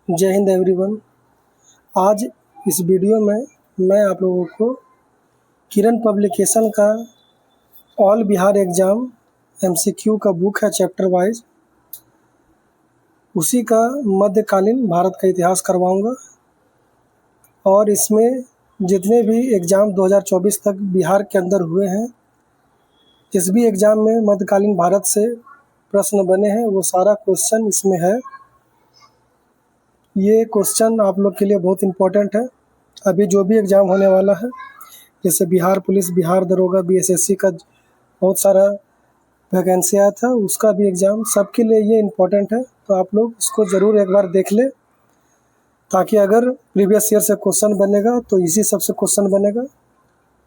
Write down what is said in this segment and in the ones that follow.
जय हिंद एवरीवन। आज इस वीडियो में मैं आप लोगों को किरण पब्लिकेशन का ऑल बिहार एग्ज़ाम एमसीक्यू का बुक है चैप्टर वाइज, उसी का मध्यकालीन भारत का इतिहास करवाऊंगा। और इसमें जितने भी एग्ज़ाम 2024 तक बिहार के अंदर हुए हैं, जिस भी एग्ज़ाम में मध्यकालीन भारत से प्रश्न बने हैं वो सारा क्वेश्चन इसमें है। ये क्वेश्चन आप लोग के लिए बहुत इम्पोर्टेंट है। अभी जो भी एग्ज़ाम होने वाला है, जैसे बिहार पुलिस, बिहार दरोगा, बीएसएससी का बहुत सारा वैकेंसी आया था, उसका भी एग्ज़ाम, सबके लिए ये इम्पोर्टेंट है। तो आप लोग इसको ज़रूर एक बार देख लें, ताकि अगर प्रीवियस ईयर से क्वेश्चन बनेगा तो इसी सबसे क्वेश्चन बनेगा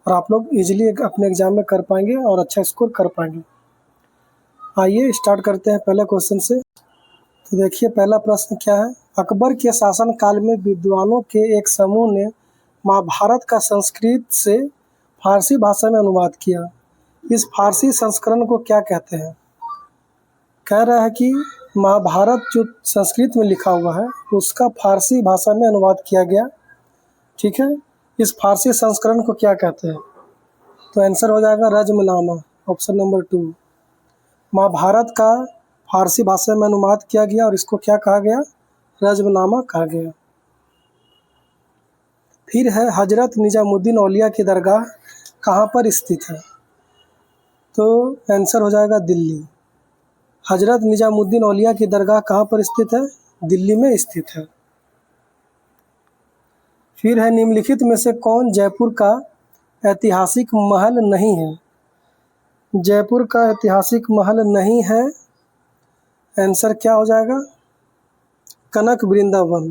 और आप लोग ईजिली अपने एग्ज़ाम में कर पाएंगे और अच्छा स्कोर कर पाएंगे। आइए स्टार्ट करते हैं पहले क्वेश्चन से। तो देखिए पहला प्रश्न क्या है। अकबर के शासन काल में विद्वानों के एक समूह ने महाभारत का संस्कृत से फारसी भाषा में अनुवाद किया। इस फारसी संस्करण को क्या कहते हैं? कह रहा है कि महाभारत जो संस्कृत में लिखा हुआ है उसका फारसी भाषा में अनुवाद किया गया। ठीक है, इस फारसी संस्करण को क्या कहते हैं? तो आंसर हो जाएगा रजमनामा, ऑप्शन नंबर 2। महाभारत का फारसी भाषा में अनुवाद किया गया और इसको क्या कहा गया? रजमनामा कहा गया। फिर है हजरत निजामुद्दीन औलिया की दरगाह कहाँ पर स्थित है? तो आंसर हो जाएगा दिल्ली। हजरत निजामुद्दीन औलिया की दरगाह कहाँ पर स्थित है? दिल्ली में स्थित है। फिर है निम्नलिखित में से कौन जयपुर का ऐतिहासिक महल नहीं है? जयपुर का ऐतिहासिक महल नहीं है, आंसर क्या हो जाएगा? कनक वृंदावन।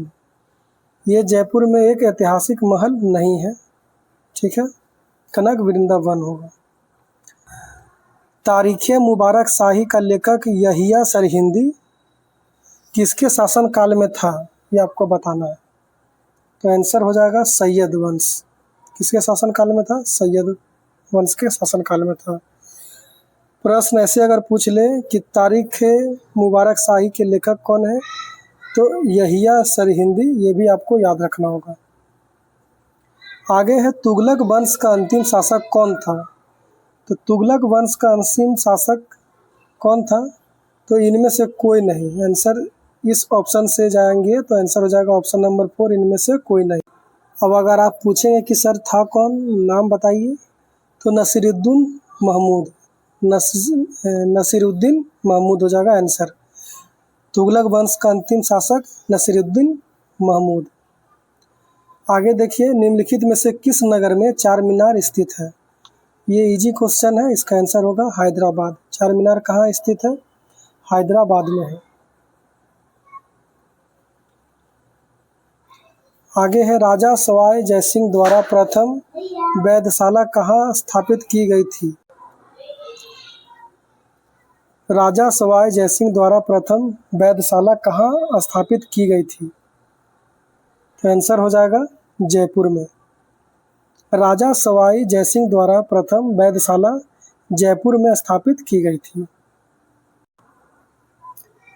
ये जयपुर में एक ऐतिहासिक महल नहीं है। ठीक है, कनक वृंदावन होगा। तारीख़ मुबारक शाही का लेखक यहिया सरहिंदी किसके शासन काल में था? ये आपको बताना है। तो आंसर हो जाएगा सैयद वंश। किसके शासन काल में था? सैयद वंश के शासन काल में था। प्रश्न ऐसे अगर पूछ ले कि तारीख़ मुबारक शाही के लेखक कौन है, तो यहिया सरहिंदी, ये भी आपको याद रखना होगा। आगे है तुगलक वंश का अंतिम शासक कौन था? तो तुगलक वंश का अंतिम शासक कौन था? तो इनमें से कोई नहीं। आंसर इस ऑप्शन से जाएंगे तो आंसर हो जाएगा ऑप्शन नंबर 4, इनमें से कोई नहीं। अब अगर आप पूछेंगे कि सर था कौन, नाम बताइए, तो नसीरुद्दीन महमूद, नसीरुद्दीन महमूद हो जाएगा आंसर। तुगलक वंश का अंतिम शासक नसीरुद्दीन महमूद। आगे देखिए, निम्नलिखित में से किस नगर में चार मीनार स्थित है? ये इजी क्वेश्चन है, इसका आंसर होगा हैदराबाद। चार मीनार कहाँ स्थित है? हैदराबाद में है। आगे है राजा सवाई जयसिंह द्वारा प्रथम वेधशाला कहाँ स्थापित की गई थी? राजा सवाई जयसिंह द्वारा प्रथम वेधशाला कहाँ स्थापित की गई थी? तो आंसर हो जाएगा जयपुर में। राजा सवाई जयसिंह द्वारा प्रथम वेधशाला जयपुर में स्थापित की गई थी।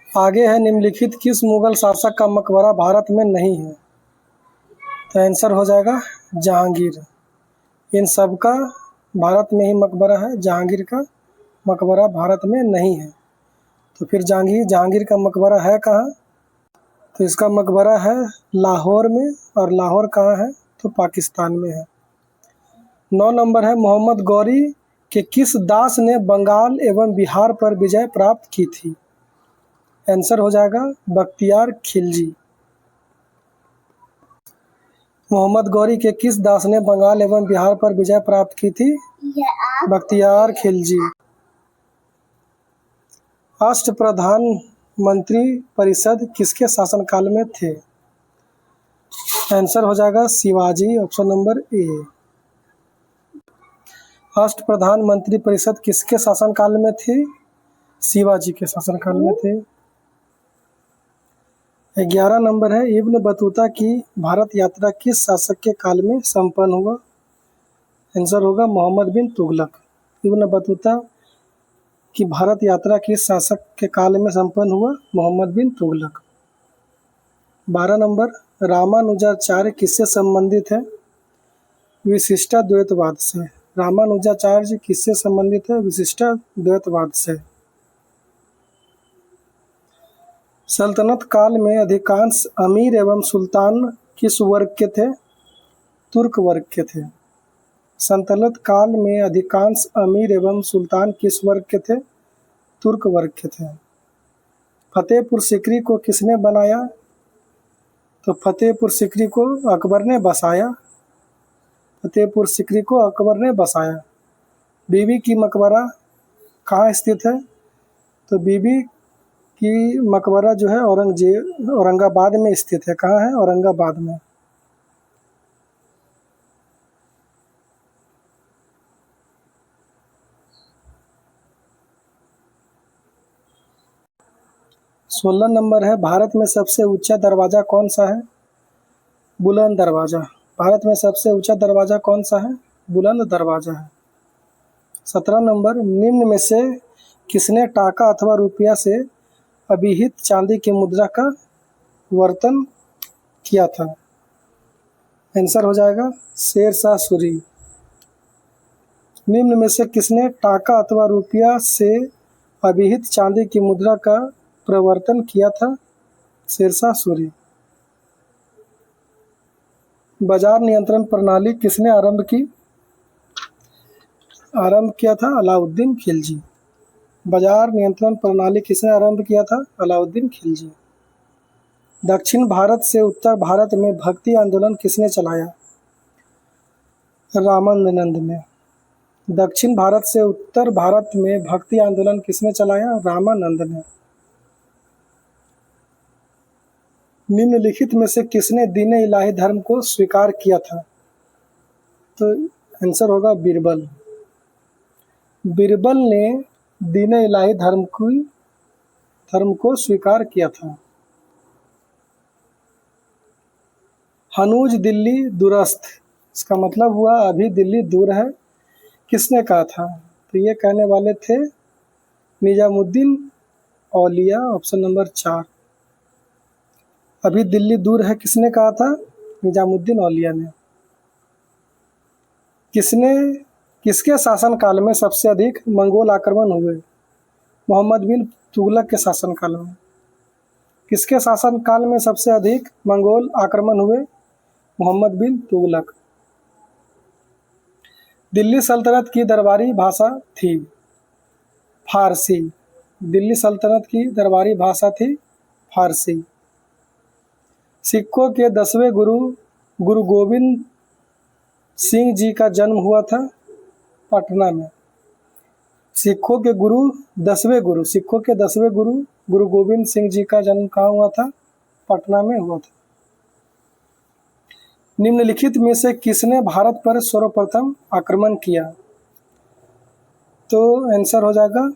आगे है निम्नलिखित किस मुगल शासक का मकबरा भारत में नहीं है? तो आंसर हो जाएगा जहांगीर। इन सब का भारत में ही मकबरा है, जहांगीर का मकबरा भारत में नहीं है। तो फिर जहांगीर का मकबरा है कहाँ? तो इसका मकबरा है लाहौर में, और लाहौर कहाँ है? तो पाकिस्तान में है। 9 नंबर है मोहम्मद गौरी के किस दास ने बंगाल एवं बिहार पर विजय प्राप्त की थी? आंसर हो जाएगा बख्तियार खिलजी। मोहम्मद गौरी के किस दास ने बंगाल एवं बिहार पर विजय प्राप्त की थी? बख्तियार खिलजी। अष्टप्रधान मंत्री परिषद किसके शासनकाल में थे? आंसर हो जाएगा शिवाजी, ऑप्शन नंबर ए। अष्टप्रधान मंत्री परिषद किसके शासनकाल में थी? शिवाजी के शासनकाल में थे। 11 नंबर है इब्न बतूता की भारत यात्रा किस शासक के काल में संपन्न हुआ? आंसर होगा मोहम्मद बिन तुगलक। इब्न बतूता की भारत यात्रा किस शासक के काल में संपन्न हुआ? मोहम्मद बिन तुगलक। 12 नंबर, रामानुजाचार्य किससे संबंधित है? विशिष्टाद्वैतवाद से। रामानुजाचार्य किससे संबंधित है? विशिष्टाद्वैतवाद से। सल्तनत काल में अधिकांश अमीर एवं सुल्तान किस वर्ग के थे? तुर्क वर्ग के थे। सल्तनत काल में अधिकांश अमीर एवं सुल्तान किस वर्ग के थे? तुर्क वर्ग के थे। फतेहपुर सीकरी को किसने बनाया? तो फतेहपुर सीकरी को अकबर ने बसाया। फतेहपुर सीकरी को अकबर ने बसाया। बीबी की मकबरा कहाँ स्थित है? तो बीबी की मकबरा जो है औरंगाबाद में स्थित है। कहाँ है? औरंगाबाद में। सोलह नंबर है, भारत में सबसे ऊंचा दरवाज़ा कौन सा है? बुलंद दरवाज़ा। भारत में सबसे ऊंचा दरवाज़ा कौन सा है? बुलंद दरवाज़ा है। 17 नंबर, निम्न में से किसने टाका अथवा रुपया से अभिहित चांदी की मुद्रा का वर्तन किया था? आंसर हो जाएगा शेरशाह सूरी। निम्न में से किसने टाका अथवा रुपया से अभिहित चांदी की मुद्रा का प्रवर्तन किया था? शेरशाह सूरी। बाजार नियंत्रण प्रणाली किसने आरंभ की? आरंभ किया था अलाउद्दीन खिलजी। बाजार नियंत्रण प्रणाली किसने आरंभ किया था? अलाउद्दीन खिलजी। दक्षिण भारत से उत्तर भारत में भक्ति आंदोलन किसने चलाया? रामानंद ने। दक्षिण भारत से उत्तर भारत में भक्ति आंदोलन किसने चलाया? रामानंद ने। निम्नलिखित में से किसने दीन इलाही धर्म को स्वीकार किया था? तो आंसर होगा बीरबल। बीरबल ने दीन इलाही धर्म को स्वीकार किया था। हनूज दिल्ली दुरस्त, इसका मतलब हुआ अभी दिल्ली दूर है, किसने कहा था? तो ये कहने वाले थे निजामुद्दीन औलिया। Option number 4। अभी दिल्ली दूर है किसने कहा था? निजामुद्दीन औलिया ने। किसके शासनकाल में सबसे अधिक मंगोल आक्रमण हुए? मोहम्मद बिन तुगलक के शासनकाल में। किसके शासनकाल में सबसे अधिक मंगोल आक्रमण हुए? मोहम्मद बिन तुगलक। दिल्ली सल्तनत की दरबारी भाषा थी फारसी। दिल्ली सल्तनत की दरबारी भाषा थी फारसी। सिखों के 10वें गुरु गुरु गोविंद सिंह जी का जन्म हुआ था पटना में। सिखों के 10वें गुरु गुरु गोविंद सिंह जी का जन्म कहाँ हुआ था? पटना में हुआ था। निम्नलिखित में से किसने भारत पर सर्वप्रथम आक्रमण किया? तो आंसर हो जाएगा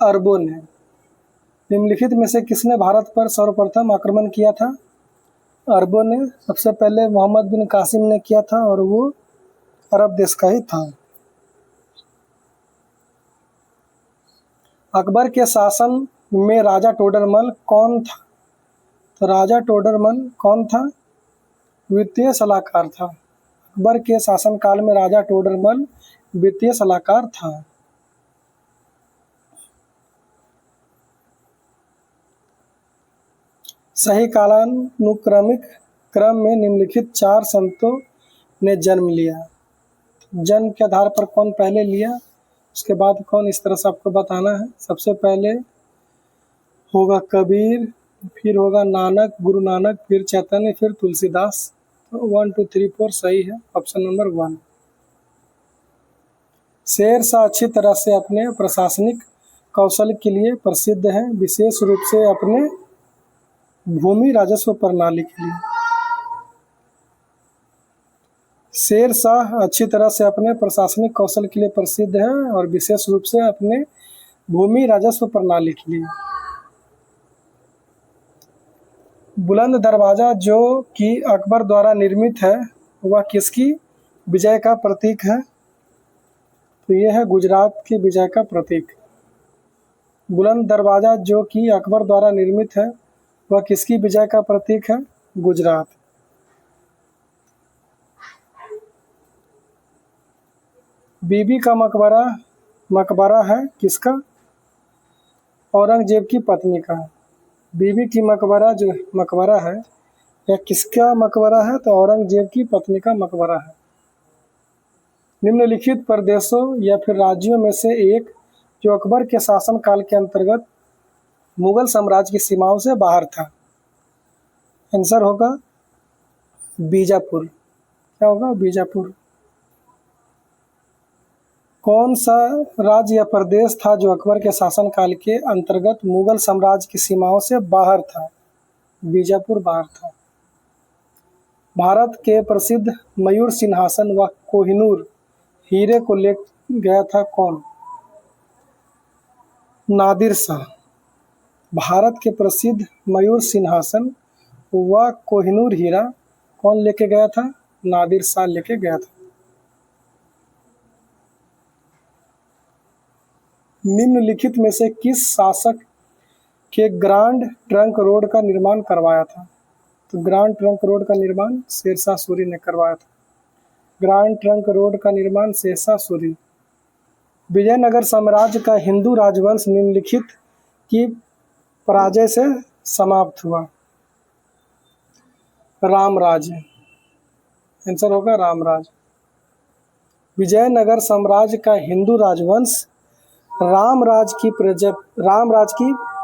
अरबों ने। निम्नलिखित में से किसने भारत पर सर्वप्रथम आक्रमण किया था? अरबों ने। सबसे पहले मोहम्मद बिन कासिम ने किया था और वो अरब देश का ही था। अकबर के शासन में राजा टोडरमल कौन था? तो राजा टोडरमल कौन था? वित्तीय सलाहकार था। अकबर के शासनकाल में राजा टोडरमल वित्तीय सलाहकार था। सही कालानुक्रमिक क्रम में निम्नलिखित 4 संतों ने जन्म लिया। जन्म के आधार पर कौन पहले लिया, उसके बाद कौन, इस तरह से आपको बताना है। सबसे पहले होगा कबीर, फिर होगा नानक, गुरु नानक, फिर चैतन्य, फिर तुलसीदास। तो 1 2 3 4 सही है। Option number 1। शेरशाह अच्छी तरह से अपने प्रशासनिक कौशल के लिए प्रसिद्ध है, विशेष रूप से अपने भूमि राजस्व प्रणाली के लिए। शेरशाह अच्छी तरह से अपने प्रशासनिक कौशल के लिए प्रसिद्ध है और विशेष रूप से अपने भूमि राजस्व प्रणाली के लिए। बुलंद दरवाज़ा जो कि अकबर द्वारा निर्मित है वह किसकी विजय का प्रतीक है? तो यह है गुजरात की विजय का प्रतीक। बुलंद दरवाज़ा जो कि अकबर द्वारा निर्मित है वह किसकी विजय का प्रतीक है? गुजरात। बीबी का मकबरा है किसका? औरंगजेब की पत्नी का। बीबी की जो मकबरा है यह किसका मकबरा है? तो औरंगजेब की पत्नी का मकबरा है। निम्नलिखित प्रदेशों या फिर राज्यों में से एक जो अकबर के शासन काल के अंतर्गत मुगल साम्राज्य की सीमाओं से बाहर था। आंसर होगा बीजापुर। क्या होगा? बीजापुर। कौन सा राज्य या प्रदेश था जो अकबर के शासन काल के अंतर्गत मुगल साम्राज्य की सीमाओं से बाहर था? बीजापुर बाहर था। भारत के प्रसिद्ध मयूर सिंहासन व कोहिनूर हीरे को ले गया था कौन? नादिर शाह। भारत के प्रसिद्ध मयूर सिंहासन व कोहिनूर हीरा कौन लेके गया था? नादिर शाह लेके गया था। निम्नलिखित में से किस शासक के ग्रांड ट्रंक रोड का निर्माण करवाया था? तो ग्रांड ट्रंक रोड का निर्माण शेरशाह सूरी ने करवाया था। ग्रांड ट्रंक रोड का निर्माण शेरशाह सूरी। विजयनगर साम्राज्य का हिंदू राजवंश निम्नलिखित की पराजय से समाप्त हुआ। रामराज। आंसर होगा रामराज। विजयनगर साम्राज्य का हिंदू राजवंश रामराज की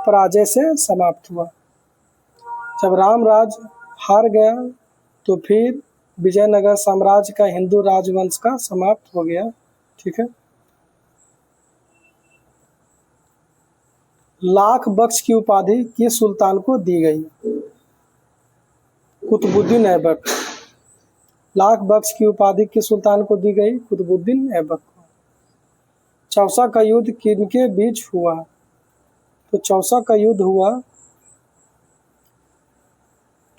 पराजय से समाप्त हुआ। जब रामराज हार गया तो फिर विजयनगर साम्राज्य का हिंदू राजवंश का समाप्त हो गया। ठीक है। लाख बख्श की उपाधि किस सुल्तान को दी गई? कुतुबुद्दीन ऐबक। लाख बख्श की उपाधि किस सुल्तान को दी गई? कुतुबुद्दीन ऐबक को। चौसा का युद्ध किनके बीच हुआ? तो चौसा का युद्ध हुआ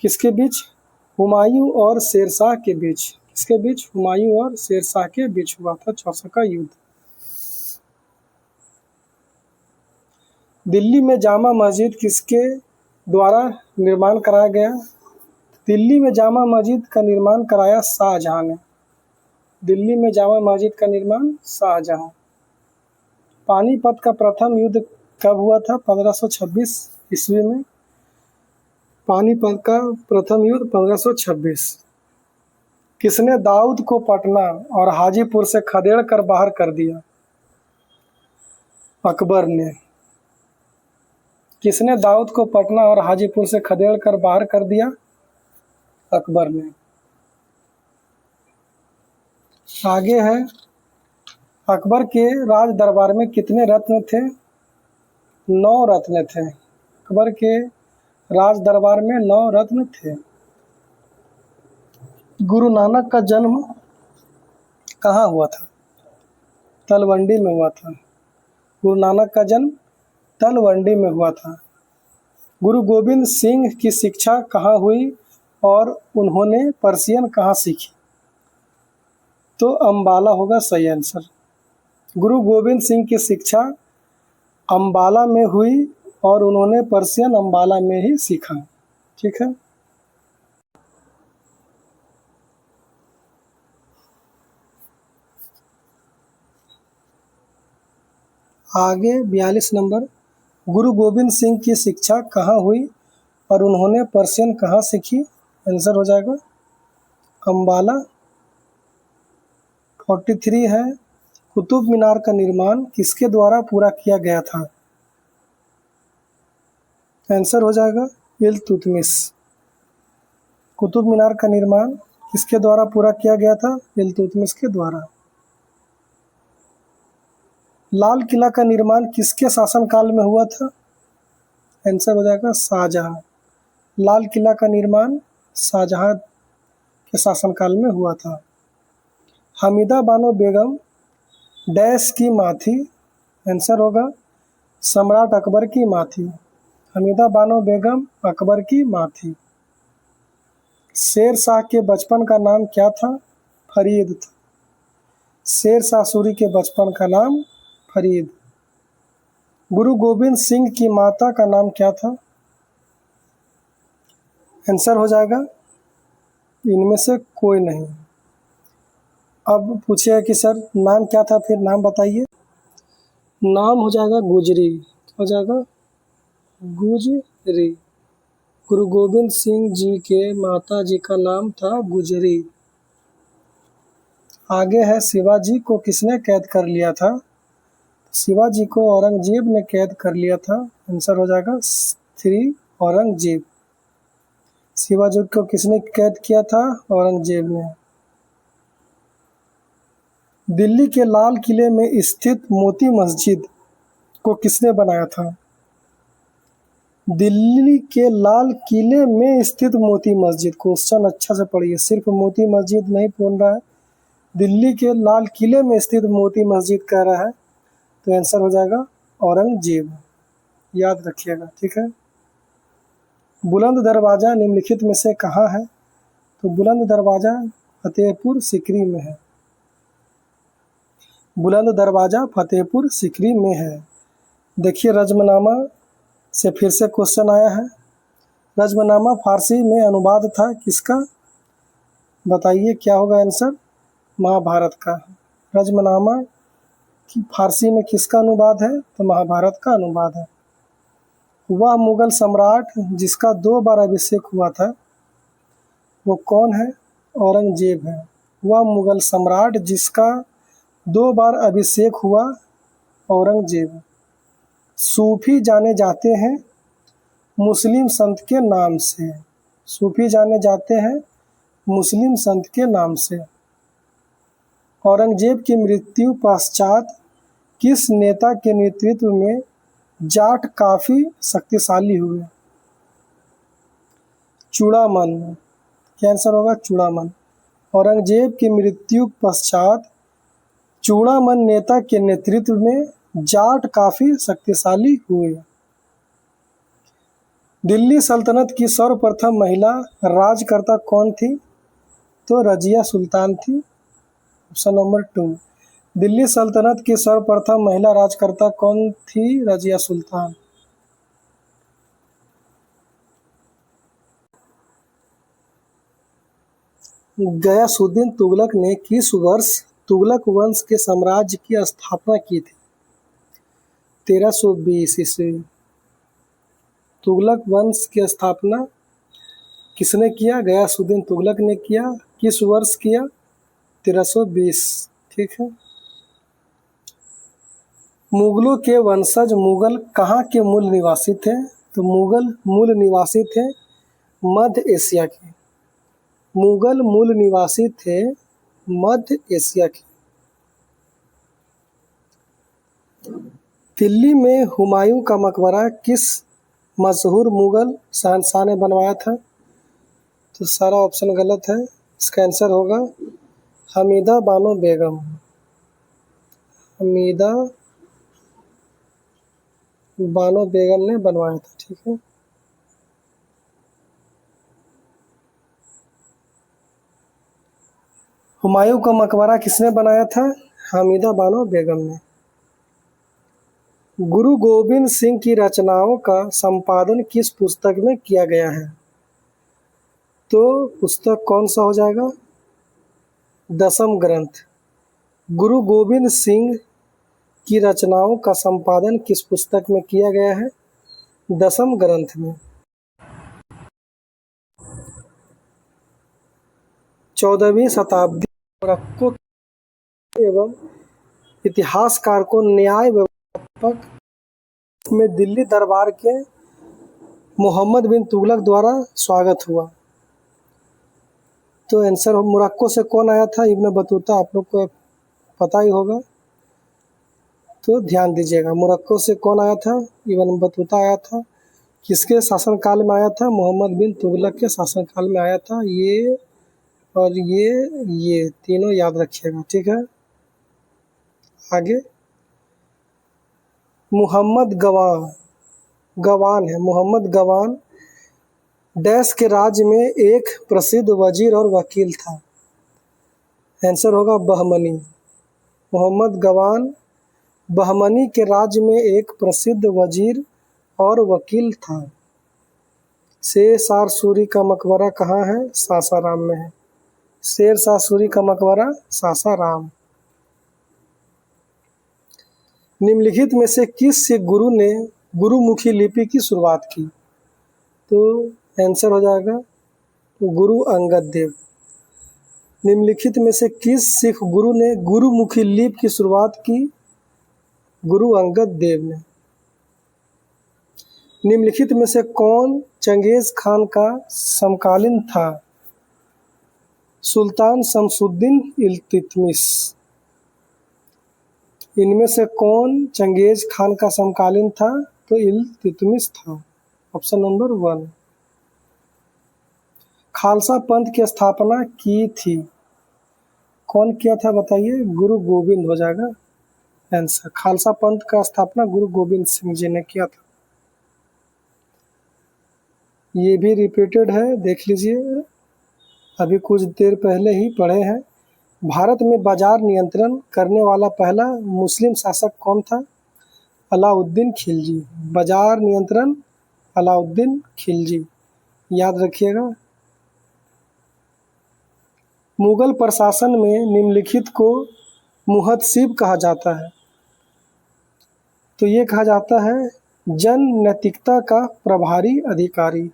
किसके बीच? हुमायूं और शेरशाह के बीच। किसके बीच? हुमायूं और शेरशाह के बीच हुआ था चौसा का युद्ध। दिल्ली में जामा मस्जिद किसके द्वारा निर्माण कराया गया? दिल्ली में जामा मस्जिद का निर्माण कराया शाहजहां ने। दिल्ली में जामा मस्जिद का निर्माण शाहजहां। पानीपत का प्रथम युद्ध कब हुआ था? 1526 ईस्वी में। पानीपत का प्रथम युद्ध 1526। किसने दाऊद को पटना और हाजीपुर से खदेड़ कर बाहर कर दिया? अकबर ने। किसने दाऊद को पटना और हाजीपुर से खदेड़ कर बाहर कर दिया? अकबर ने। आगे है अकबर के राज दरबार में कितने रत्न थे? 9 रत्न थे। अकबर के राज दरबार में 9 रत्न थे। गुरु नानक का जन्म कहाँ हुआ था? तलवंडी में हुआ था। गुरु नानक का जन्म तलवंडी में हुआ था। गुरु गोविंद सिंह की शिक्षा कहाँ हुई और उन्होंने पर्शियन कहाँ सीखी? तो अम्बाला होगा सही आंसर। गुरु गोविंद सिंह की शिक्षा अम्बाला में हुई और उन्होंने पर्शियन अम्बाला में ही सीखा। ठीक है। आगे 42 नंबर, गुरु गोविंद सिंह की शिक्षा कहाँ हुई और उन्होंने पर्शियन कहाँ सीखी? आंसर हो जाएगा अम्बाला। 43 है, कुतुब मीनार का निर्माण किसके द्वारा पूरा किया गया था? आंसर हो जाएगा इल्तुतमिश। कुतुब मीनार का निर्माण किसके द्वारा पूरा किया गया था? इल्तुतमिश के द्वारा। लाल किला का निर्माण किसके शासनकाल में हुआ था? आंसर हो जाएगा शाहजहां। लाल किला का निर्माण शाहजहां के शासनकाल में हुआ था। हमीदा बानो बेगम डैश की माँ थी? आंसर होगा सम्राट अकबर की माँ थी। हमीदा बानो बेगम अकबर की माँ थी। शेर शाह के बचपन का नाम क्या था? फरीद था। शेर शाह सूरी के बचपन का नाम फरीद। गुरु गोविंद सिंह की माता का नाम क्या था? आंसर हो जाएगा इनमें से कोई नहीं। अब पूछिएगा कि सर नाम क्या था, फिर नाम बताइए। नाम हो जाएगा गुजरी, हो जाएगा गुजरी। गुरु गोविंद सिंह जी के माता जी का नाम था गुजरी। आगे है शिवाजी को किसने कैद कर लिया था? शिवाजी को औरंगजेब ने कैद कर लिया था। आंसर हो जाएगा 3 औरंगजेब। शिवाजी को किसने कैद किया था? औरंगजेब ने। दिल्ली के लाल किले में स्थित मोती मस्जिद को किसने बनाया था? दिल्ली के लाल किले में स्थित मोती मस्जिद, क्वेश्चन अच्छा से पढ़िए, सिर्फ मोती मस्जिद नहीं बोल रहा है, दिल्ली के लाल किले में स्थित मोती मस्जिद कह रहा है, तो आंसर हो जाएगा औरंगजेब। याद रखिएगा, ठीक है। बुलंद दरवाज़ा निम्नलिखित में से कहाँ है? तो बुलंद दरवाज़ा फतेहपुर सीकरी में है। बुलंद दरवाज़ा फतेहपुर सीकरी में है। देखिए रज़्मनामा से फिर से क्वेश्चन आया है। रज़्मनामा फारसी में अनुवाद था किसका? बताइए क्या होगा आंसर? महाभारत का। रज़्मनामा की फारसी में किसका अनुवाद है? तो महाभारत का अनुवाद है। वह मुगल सम्राट जिसका 2 बार अभिषेक हुआ था, वो कौन है? औरंगजेब है। वह मुगल सम्राट जिसका 2 बार अभिषेक हुआ, औरंगजेब। सूफी जाने जाते हैं मुस्लिम संत के नाम से। सूफी जाने जाते हैं मुस्लिम संत के नाम से। औरंगजेब की मृत्यु पश्चात किस नेता के नेतृत्व में जाट काफ़ी शक्तिशाली हुए? चूड़ामन। क्या आंसर होगा? चूड़ामन। औरंगजेब की मृत्यु पश्चात चूड़ामन नेता के नेतृत्व में जाट काफ़ी शक्तिशाली हुए। दिल्ली सल्तनत की सर्वप्रथम महिला राजकर्ता कौन थी? तो रजिया सुल्तान थी। Option number 2। दिल्ली सल्तनत की सर्वप्रथम महिला राजकर्ता कौन थी? रजिया सुल्तान। गयासुद्दीन तुगलक ने किस वर्ष तुगलक वंश के साम्राज्य की स्थापना की थी? 1320 ईस्वी। तुगलक वंश की स्थापना किसने किया? गयासुद्दीन तुगलक ने किया। किस वर्ष किया? 1320। ठीक है। मुगलों के वंशज मुगल कहाँ के मूल निवासी थे? तो मुगल मूल निवासी थे मध्य एशिया के। मुगल मूल निवासी थे मध्य एशिया के। दिल्ली में हुमायूं का मकबरा किस मशहूर मुगल शहंशाह ने बनवाया था? तो सारा ऑप्शन गलत है। इसका आंसर होगा हमीदा बानो बेगम। हमीदा बानो बेगम ने बनवाया था। ठीक है। हुमायूं का मकबरा किसने बनाया था? हमीदा बानो बेगम ने। गुरु गोविंद सिंह की रचनाओं का संपादन किस पुस्तक में किया गया है? तो पुस्तक कौन सा हो जाएगा? दसम ग्रंथ। गुरु गोविंद सिंह की रचनाओं का संपादन किस पुस्तक में किया गया है? दसम ग्रंथ में। 14वीं शताब्दी मोरक्को एवं इतिहासकार को न्याय व्यवस्थापक में दिल्ली दरबार के मोहम्मद बिन तुगलक द्वारा स्वागत हुआ। तो आंसर मोरक्को से कौन आया था? Ibn Battuta. आप लोग को पता ही होगा, तो ध्यान दीजिएगा। मोरक्को से कौन आया था? इब्न बतूता आया था। किसके शासनकाल में आया था? मोहम्मद बिन तुगलक के शासनकाल में आया था। ये और ये तीनों याद रखिएगा। ठीक है। आगे मोहम्मद गवान है। मोहम्मद गवान डैश के राज्य में एक प्रसिद्ध वजीर और वकील था। आंसर होगा बहमनी। मोहम्मद गवान बहमनी के राज्य में एक प्रसिद्ध वजीर और वकील था। शेरशाह सूरी का मकबरा कहाँ है? सासाराम में है। शेरशाह सूरी का मकबरा सासाराम। निम्नलिखित में से किस सिख गुरु ने गुरुमुखी लिपि की शुरुआत की? तो आंसर हो जाएगा गुरु अंगद देव। निम्नलिखित में से किस सिख गुरु ने गुरुमुखी लिपि की शुरुआत की? गुरु अंगद देव ने। निम्नलिखित में से कौन चंगेज खान का समकालीन था? सुल्तान शमसुद्दीन इल्तुतमिश। इनमें से कौन चंगेज खान का समकालीन था? तो इल्तुतमिश था। Option number 1। खालसा पंथ की स्थापना की थी? कौन किया था बताइए? गुरु गोविंद हो जाएगा आंसर। खालसा पंथ का स्थापना गुरु गोविंद सिंह जी ने किया था। ये भी रिपीटेड है, देख लीजिए, अभी कुछ देर पहले ही पढ़े हैं। भारत में बाजार नियंत्रण करने वाला पहला मुस्लिम शासक कौन था? अलाउद्दीन खिलजी। बाजार नियंत्रण अलाउद्दीन खिलजी, याद रखिएगा। मुगल प्रशासन में निम्नलिखित को मुहतसिब कहा जाता है? तो ये कहा जाता है जन नैतिकता का प्रभारी अधिकारी।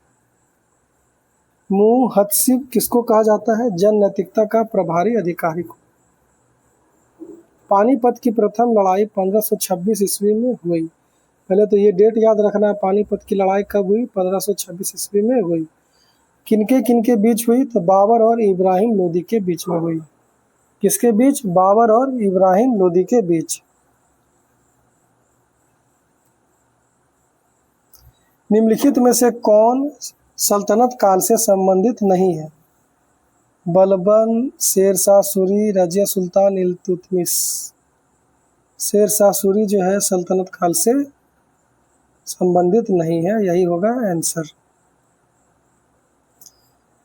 मुहतसिब किसको कहा जाता है? जन नैतिकता का प्रभारी अधिकारी को। पानीपत की प्रथम लड़ाई 1526 ईस्वी में हुई। पहले तो ये डेट याद रखना है, पानीपत की लड़ाई कब हुई? 1526 ईस्वी में हुई। किनके बीच हुई? तो बाबर और इब्राहिम लोदी के बीच में हुई। किसके बीच? बाबर और इब्राहिम लोदी के बीच। निम्नलिखित में से कौन सल्तनत काल से संबंधित नहीं है? बलबन, शेरशाह सूरी, रजिया सुल्तान, इल्तुतमिश। शेरशाह सूरी जो है सल्तनत काल से संबंधित नहीं है, यही होगा आंसर।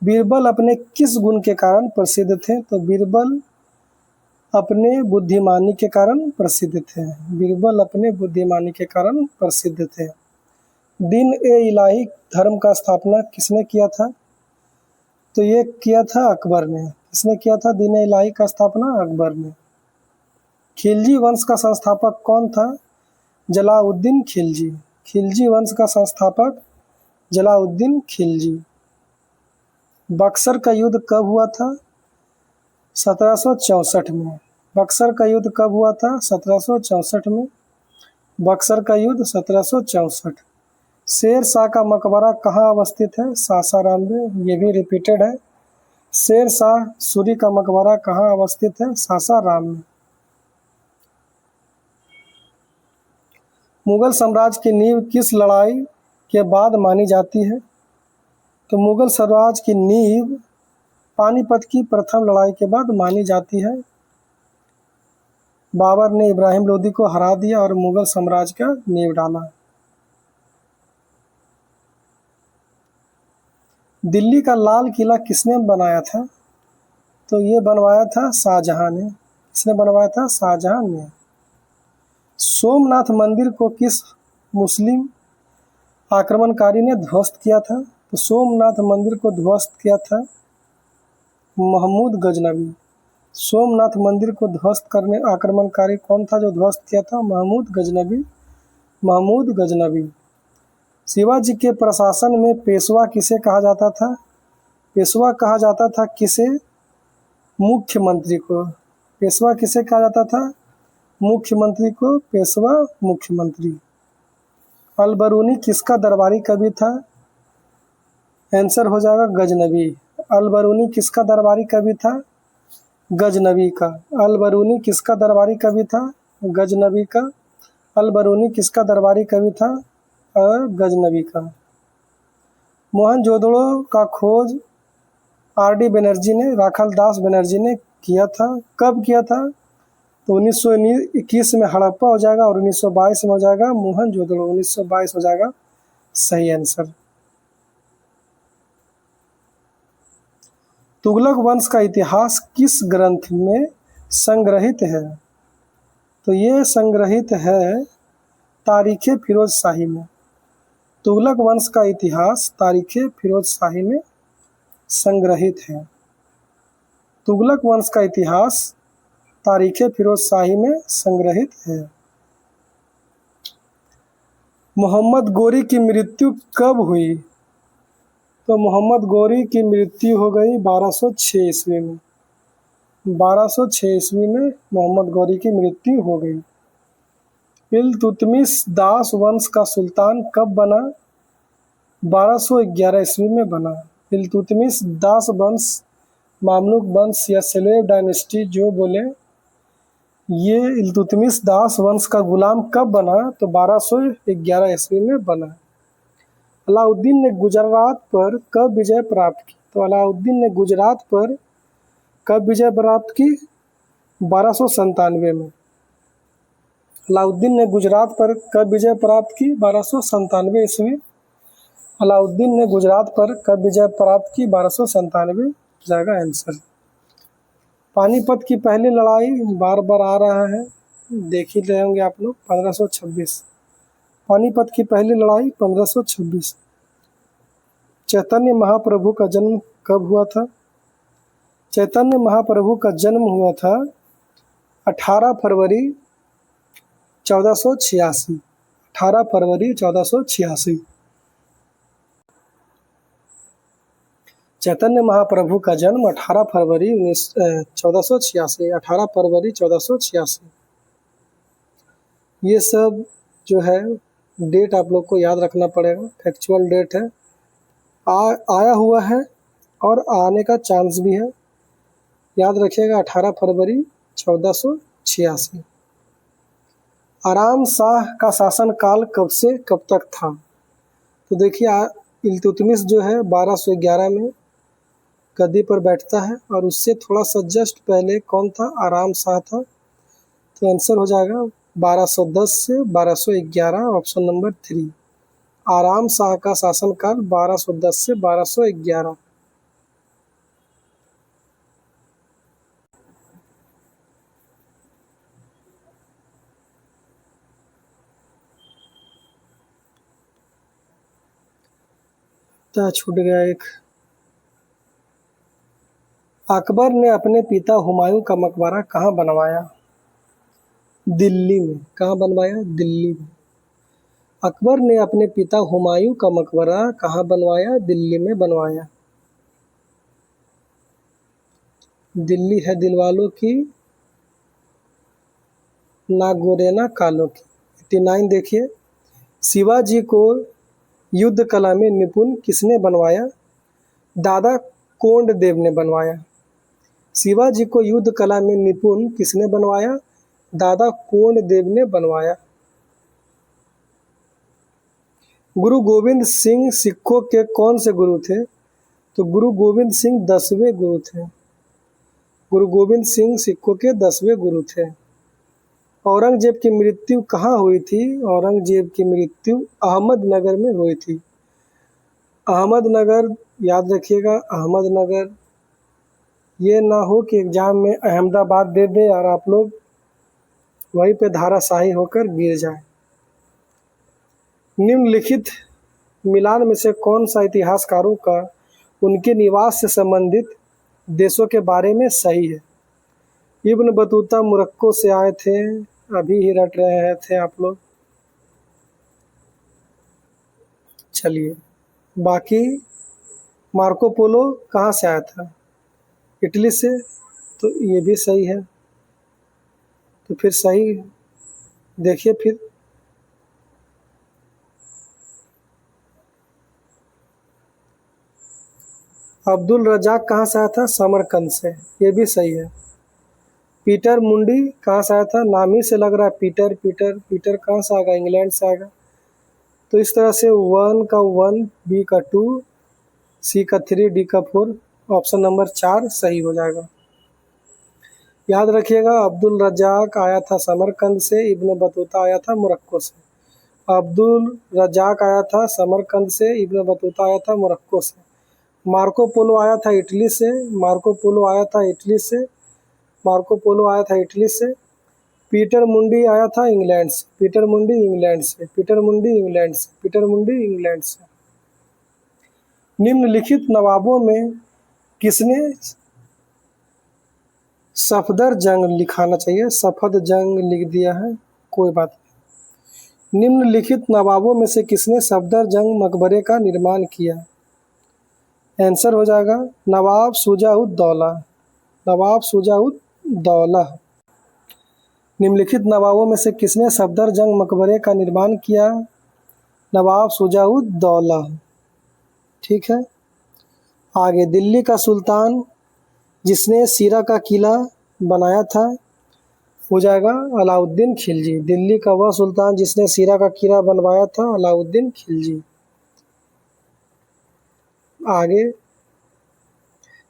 बीरबल अपने किस गुण के कारण प्रसिद्ध थे? तो बीरबल अपने बुद्धिमानी के कारण प्रसिद्ध थे। बीरबल अपने बुद्धिमानी के कारण प्रसिद्ध थे। दीन ए इलाही धर्म का स्थापना किसने किया था? तो ये किया था अकबर ने। किसने किया था दीन ए इलाही का स्थापना? अकबर ने। खिलजी वंश का संस्थापक कौन था? जलाउद्दीन खिलजी। खिलजी वंश का संस्थापक जलाउद्दीन खिलजी। बक्सर का युद्ध कब हुआ था? 1764 में। बक्सर का युद्ध कब हुआ था? 1764 में। बक्सर का युद्ध 1764। शेर शाह का मकबरा कहाँ अवस्थित है? सासाराम में। ये भी रिपीटेड है। शेर शाह सूरी का मकबरा कहाँ अवस्थित है? सासाराम में। मुगल साम्राज्य की नींव किस लड़ाई के बाद मानी जाती है? तो मुगल साम्राज्य की नींव पानीपत की प्रथम लड़ाई के बाद मानी जाती है। बाबर ने इब्राहिम लोदी को हरा दिया और मुगल साम्राज्य का नींव डाला। दिल्ली का लाल किला किसने बनाया था? तो ये बनवाया था शाहजहां ने। किसने बनवाया था? शाहजहां ने। सोमनाथ मंदिर को किस मुस्लिम आक्रमणकारी ने ध्वस्त किया था? तो सोमनाथ मंदिर को ध्वस्त किया था महमूद गजनवी। सोमनाथ मंदिर को ध्वस्त करने आक्रमणकारी कौन था जो ध्वस्त किया था? महमूद गजनवी। महमूद गजनवी। शिवाजी के प्रशासन में पेशवा किसे कहा जाता था? पेशवा कहा जाता था किसे? मुख्यमंत्री को। पेशवा किसे कहा जाता था? मुख्यमंत्री को पेशवा मुख्यमंत्री। अलबरूनी किसका दरबारी कवि था? आंसर हो जाएगा गजनवी। अलबरूनी किसका दरबारी कवि था? गजनवी का। अलबरूनी किसका दरबारी कवि था? गजनवी का। अलबरूनी किसका दरबारी कवि था? गजनवी का। मोहनजोदड़ो का खोज आर.डी. बनर्जी ने, राखाल दास बनर्जी ने किया था। कब किया था? तो 1921 में हड़प्पा हो जाएगा और 1922 में हो जाएगा मोहनजोदड़ो। 1922 हो जाएगा सही आंसर। तुगलक वंश का इतिहास किस ग्रंथ में संग्रहित है? तो ये संग्रहित है तारीख़ फिरोज शाही में। तुगलक वंश का इतिहास तारीख़ फिरोजशाही में संग्रहित है। तुगलक वंश का इतिहास तारीख़ फिरोजशाही में संग्रहित है। मोहम्मद गोरी की मृत्यु कब हुई? तो मोहम्मद गोरी की मृत्यु हो गई 1206 ईस्वी में। 1206 ईस्वी में मोहम्मद गोरी की मृत्यु हो गई। इल्तुतमिश दास वंश का सुल्तान कब बना? 1211 ईस्वी में बना। इल्तुतमिश दास वंश, मामलुक वंश या स्लेव डायनेस्टी जो बोले, ये इल्तुतमिश दास वंश का गुलाम कब बना? तो 1211 ईस्वी में बना। अलाउद्दीन ने गुजरात पर कब विजय प्राप्त की? तो अलाउद्दीन ने गुजरात पर कब विजय प्राप्त की? 1297 में। अलाउद्दीन ने गुजरात पर कब विजय प्राप्त की? 1297 ईस्वी। अलाउद्दीन ने गुजरात पर कब विजय प्राप्त की? 1297 जाएगा आंसर। पानीपत की पहली लड़ाई बार बार आ रहा है, देख ही रहे होंगे आप लोग, 1526। पानीपत की पहली लड़ाई 1526। चैतन्य महाप्रभु का जन्म कब हुआ था? चैतन्य महाप्रभु का जन्म हुआ था 18 फरवरी 1486। 18 फरवरी 1486। चैतन्य महाप्रभु का जन्म 18 फरवरी 1486। 18 फरवरी 1486। ये सब जो है डेट आप लोग को याद रखना पड़ेगा, फैक्चुअल डेट है, आया हुआ है और आने का चांस भी है। याद रखिएगा 18 फरवरी 1486। आराम शाह का शासनकाल कब से कब तक था? तो देखिए इल्तुतमिश जो है 1211 में गद्दी पर बैठता है और उससे थोड़ा सा जस्ट पहले कौन था? आराम शाह था। तो आंसर हो जाएगा 1210 से 1211, ऑप्शन नंबर 3। आराम शाह का शासनकाल 1210 से 1211। छूट गया एक। अकबर ने अपने पिता हुमायूं का मकबरा कहाँ बनवाया? दिल्ली में। कहाँ बनवाया? दिल्ली में। अकबर ने अपने पिता हुमायूं का मकबरा कहाँ बनवाया? दिल्ली में बनवाया। दिल्ली है दिलवालों की, ना गोरे ना कालों की। 89 देखिए, शिवाजी को युद्ध कला में निपुण किसने बनवाया? दादा कोंडदेव ने बनवाया। शिवाजी को युद्ध कला में निपुण किसने बनवाया? दादा कोंडदेव ने बनवाया। गुरु गोविंद सिंह सिखों के कौन से गुरु थे? तो गुरु गोविंद सिंह 10वें गुरु थे। गुरु गोविंद सिंह सिखों के 10वें गुरु थे। औरंगजेब की मृत्यु कहाँ हुई थी? औरंगजेब की मृत्यु अहमदनगर में हुई थी। अहमदनगर याद रखिएगा, अहमदनगर। ये ना हो कि एग्जाम में अहमदाबाद दे दे और आप लोग वहीं पे धाराशाही होकर गिर जाए। निम्नलिखित मिलान में से कौन सा इतिहासकारों का उनके निवास से संबंधित देशों के बारे में सही है? इब्न बतूता मोरक्को से आए थे, अभी ही रट रहे थे आप लोग। चलिए, बाकी मार्को पोलो कहाँ से आया था? इटली से। तो ये भी सही है, तो फिर सही देखिए। फिर अब्दुल रजाक कहाँ से आया था? समरकंद से। ये भी सही है। पीटर मुंडी कहाँ से आया था? नाम ही से लग रहा है पीटर पीटर पीटर कहाँ से आएगा? इंग्लैंड से आएगा। तो इस तरह से 1 का 1, बी का 2, सी का 3, डी का 4, ऑप्शन नंबर 4 सही हो जाएगा। याद रखिएगा, अब्दुल रजाक आया था समरकंद से, इब्न बतूता आया था मोरक्को से। अब्दुल रजाक आया था समरकंद से, इब्न बतूता आया था मोरक्को से। मार्को पोलो आया था इटली से। मार्को पोलो आया था इटली से। मार्को पोलो आया था इटली से। पीटर मुंडी आया था इंग्लैंड से, पीटर मुंडी इंग्लैंड से, पीटर मुंडी इंग्लैंड से, पीटर मुंडी इंग्लैंड से। निम्नलिखित नवाबों में किसने सफदर जंग लिखाना चाहिए, सफद जंग लिख दिया है, कोई बात नहीं। निम्नलिखित नवाबों में से किसने सफदर जंग मकबरे का निर्माण किया? आंसर हो जाएगा नवाब शुजा-उद-दौला, नवाब शुजा-उद-दौला। निम्नलिखित नवाबों में से किसने सफदर जंग मकबरे का निर्माण किया? नवाब शुजा-उद-दौला। ठीक है, आगे दिल्ली का सुल्तान जिसने सीरा का किला बनाया था हो जाएगा अलाउद्दीन खिलजी। दिल्ली का वह सुल्तान जिसने सीरा का किला बनवाया था अलाउद्दीन खिलजी। आगे